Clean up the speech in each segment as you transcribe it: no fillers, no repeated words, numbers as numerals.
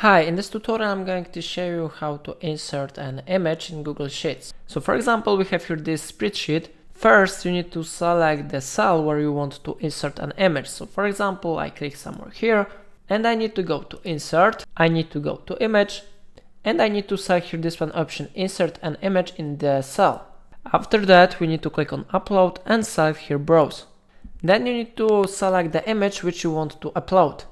Hi, in this tutorial I'm going to show you how to insert an image in Google Sheets. So for example, we have here this spreadsheet. First, you need to select the cell where you want to insert an image. So for example, I click somewhere here and I need to go to Insert, I need to go to Image, and I need to select here this one option, Insert an image in the cell. After that, we need to click on Upload and select here Browse. Then you need to select the image which you want to upload.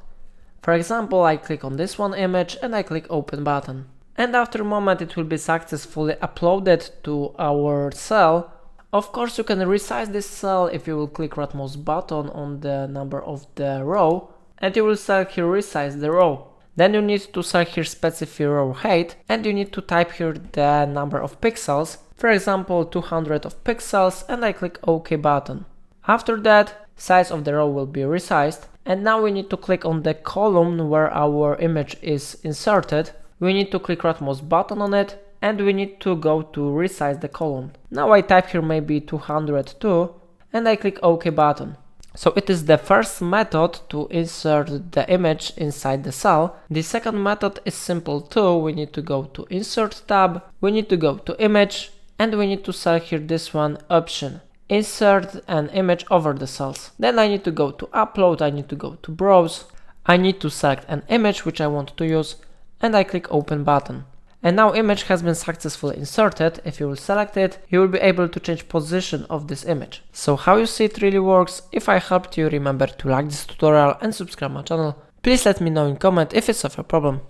For example, I click on this one image and I click Open button. And after a moment it will be successfully uploaded to our cell. Of course, you can resize this cell if you will click rightmost button on the number of the row and you will select here Resize the row. Then you need to select here Specify row height and you need to type here the number of pixels. For example, 200 of pixels, and I click OK button. After that, size of the row will be resized. And now we need to click on the column where our image is inserted. We need to click rightmost button on it and we need to go to resize the column. Now I type here maybe 202 and I click OK button. So it is the first method to insert the image inside the cell. The second method is simple too. We need to go to Insert tab, we need to go to Image, and we need to select here this one option, Insert an image over the cells. Then I need to go to Upload, I need to go to Browse, I need to select an image which I want to use, and I click Open button. And now image has been successfully inserted. If you will select it, you will be able to change position of this image. So how you see it really works. If I helped you, remember to like this tutorial and subscribe my channel. Please let me know in comment if it's of a problem.